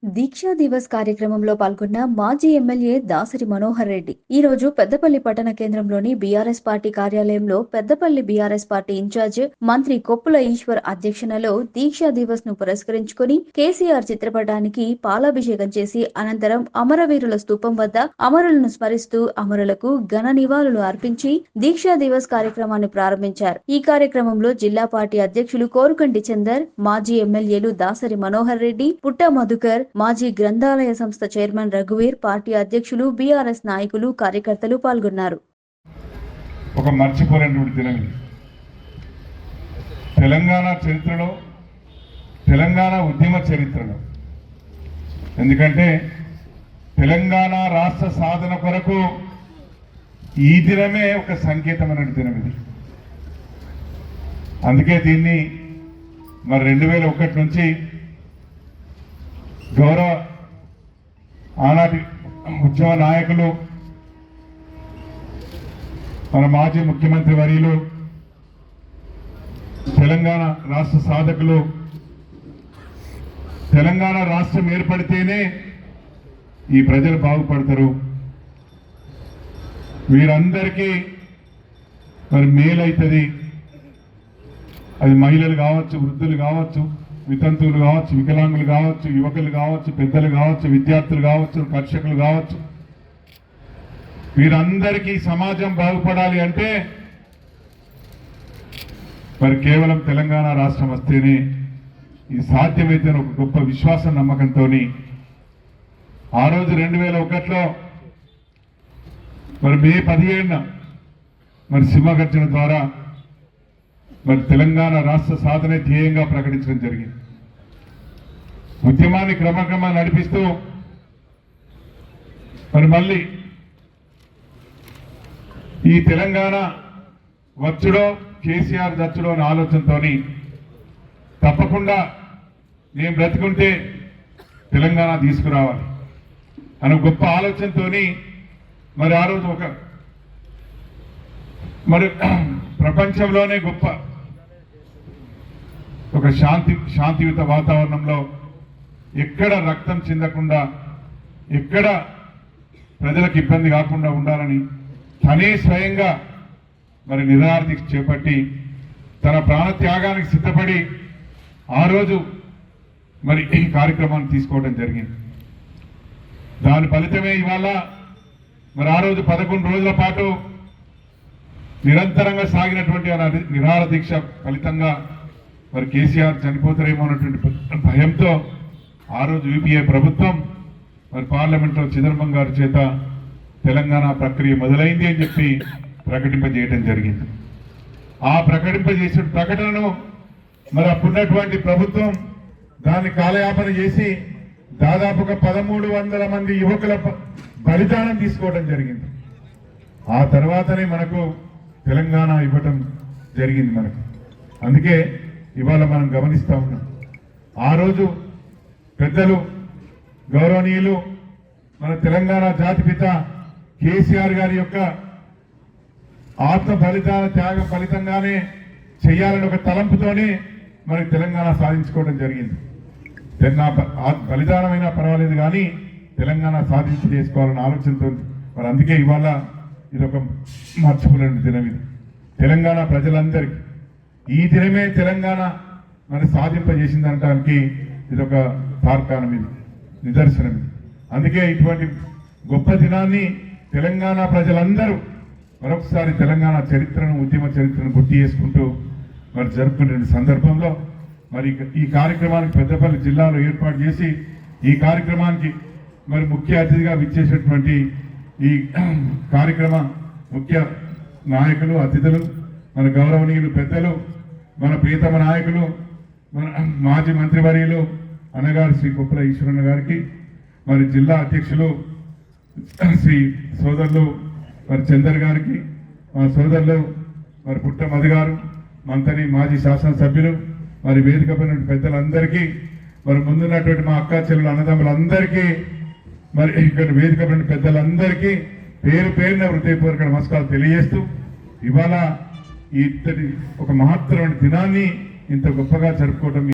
దీక్షా దివస్ కార్యక్రమంలో పాల్గొన్న మాజీ ఎమ్మెల్యే దాసరి మనోహర్ రెడ్డి ఈ రోజు పెద్దపల్లి పట్టణ కేంద్రంలోని బీఆర్ఎస్ పార్టీ కార్యాలయంలో పెద్దపల్లి బీఆర్ఎస్ పార్టీ ఇన్ఛార్జ్ మంత్రి కొప్పుల ఈశ్వర్ అధ్యక్షతలో దీక్షా దివస్ ను పురస్కరించుకుని కేసీఆర్ చిత్రపటానికి పాలాభిషేకం చేసి అనంతరం అమరవీరుల స్తూపం వద్ద అమరులను స్మరిస్తూ అమరులకు ఘన నివాళులు అర్పించి దీక్షా దివస్ కార్యక్రమాన్ని ప్రారంభించారు. ఈ కార్యక్రమంలో జిల్లా పార్టీ అధ్యక్షులు కోరుకంటి చందర్, మాజీ ఎమ్మెల్యేలు దాసరి మనోహర్ రెడ్డి, పుట్ట మధుకర్, మాజీ గ్రంథాలయ సంస్థ చైర్మన్ రఘువీర్, పార్టీ అధ్యక్షులు, బీఆర్ఎస్ నాయకులు, కార్యకర్తలు పాల్గొన్నారు. ఒక మర్చిపోలేనటువంటి దినం తెలంగాణ చరిత్రలో, తెలంగాణ ఉద్యమ చరిత్రలో. ఎందుకంటే తెలంగాణ రాష్ట్ర సాధన కొరకు ఈ దినమే ఒక సంకేతమైన దినం ఇది. అందుకే దీన్ని మరి 2001 నుంచి గౌరవ ఆనాటి ఉద్యమ నాయకులు, మన మాజీ ముఖ్యమంత్రి వర్యులు, తెలంగాణ రాష్ట్ర సాధకులు, తెలంగాణ రాష్ట్రం ఏర్పడితేనే ఈ ప్రజలు బాగుపడతారు, వీరందరికీ మరి మేలైతుంది, అది మహిళలు కావచ్చు, వృద్ధులు కావచ్చు, వితంతువులు కావచ్చు, వికలాంగులు కావచ్చు, యువకులు కావచ్చు, పెద్దలు కావచ్చు, విద్యార్థులు కావచ్చు, కర్షకులు కావచ్చు, వీరందరికీ సమాజం బాగుపడాలి అంటే మరి కేవలం తెలంగాణ రాష్ట్రం వస్తేనే ఇది సాధ్యమైతే ఒక గొప్ప విశ్వాసం, నమ్మకంతో ఆ రోజు 2001లో మరి మే 17న మరి సింహగర్జన ద్వారా మరి తెలంగాణ రాష్ట్ర సాధనే ధ్యేయంగా ప్రకటించడం జరిగింది. ఉద్యమాన్ని క్రమక్రమంగా నడిపిస్తూ మరి మళ్ళీ ఈ తెలంగాణ వచ్చుడో కేసీఆర్ దచ్చుడో అనే ఆలోచనతో తప్పకుండా నేను బ్రతుకుంటే తెలంగాణ తీసుకురావాలి అనే గొప్ప ఆలోచనతో మరి ఆ రోజు మరి ప్రపంచంలోనే గొప్ప ఒక శాంతియుత వాతావరణంలో ఎక్కడ రక్తం చెందకుండా, ఎక్కడ ప్రజలకు ఇబ్బంది కాకుండా ఉండాలని తనే స్వయంగా మరి నిరాహార దీక్ష చేపట్టి తన ప్రాణత్యాగానికి సిద్ధపడి ఆ రోజు మరి ఈ కార్యక్రమాన్ని తీసుకోవడం జరిగింది. దాని ఫలితమే ఇవాళ మరి ఆ రోజు 11 రోజుల పాటు నిరంతరంగా సాగినటువంటి నిరాహార దీక్ష ఫలితంగా మరి కేసీఆర్ చనిపోతారేమో అన్నటువంటి భయంతో ఆ రోజు యూపీఏ ప్రభుత్వం మరి పార్లమెంట్లో చిదంబరం గారి చేత తెలంగాణ ప్రక్రియ మొదలైంది అని చెప్పి ప్రకటింపజేయడం జరిగింది. ఆ ప్రకటింపజేసిన ప్రకటనను మరి అప్పుడున్నటువంటి ప్రభుత్వం దాన్ని కాలయాపన చేసి దాదాపుగా 1300 మంది యువకుల బలిదానం తీసుకోవడం జరిగింది. ఆ తర్వాతనే మనకు తెలంగాణ ఇవ్వటం జరిగింది మనకు. అందుకే ఇవాళ మనం గమనిస్తా ఉన్నాం. ఆ రోజు పెద్దలు గౌరవనీయులు మన తెలంగాణ జాతిపిత కేసీఆర్ గారి యొక్క ఆత్మ బలిదాన త్యాగం ఫలితంగానే చేయాలని ఒక తలంపుతోనే మనకి తెలంగాణ సాధించుకోవడం జరిగింది. బలిదానమైనా పర్వాలేదు కానీ తెలంగాణ సాధించి చేసుకోవాలన్న ఆలోచనతో మరి అందుకే ఇవాళ ఇదొక మర్చిపోలేని దినం. ఇది తెలంగాణ ప్రజలందరికీ ఈ దినమే తెలంగాణ మరి సాధింపజేసిందనడానికి ఇదొక తార్కాణం, ఇది నిదర్శనం. అందుకే ఇటువంటి గొప్ప దినాన్ని తెలంగాణ ప్రజలందరూ మరొకసారి తెలంగాణ చరిత్రను, ఉద్యమ చరిత్రను గుర్తు చేసుకుంటూ మరి జరుపుకునే సందర్భంలో మరి ఈ కార్యక్రమానికి పెద్దపల్లి జిల్లాలో ఏర్పాటు చేసి ఈ కార్యక్రమానికి మరి ముఖ్య అతిథిగా విచ్చేసినటువంటి ఈ కార్యక్రమ ముఖ్య నాయకులు, అతిథులు, మన గౌరవనీయులు పెద్దలు, మన ప్రియతమ నాయకులు, మన మాజీ మంత్రివర్యులు అన్నగారు శ్రీ కొప్పుల ఈశ్వరన్న గారికి, మరి జిల్లా అధ్యక్షులు శ్రీ సోదరులు మరి చందర్ గారికి, మా సోదరులు మరి పుట్ట మధు గారు, మంతని మాజీ శాసనసభ్యులు, మరి వేదిక పైన పెద్దలందరికీ, మరి ముందున్నటువంటి మా అక్క చెల్లెలు అన్నదమ్ములందరికీ, మరి ఇక్కడ వేదిక పైన పెద్దలందరికీ పేరు పేరున హృదయపూర్వక నమస్కారాలు తెలియజేస్తూ ఇవాళ ఈ ఒక మహత్తరమైన దినాన్ని ఇంత గొప్పగా జరుపుకోవడం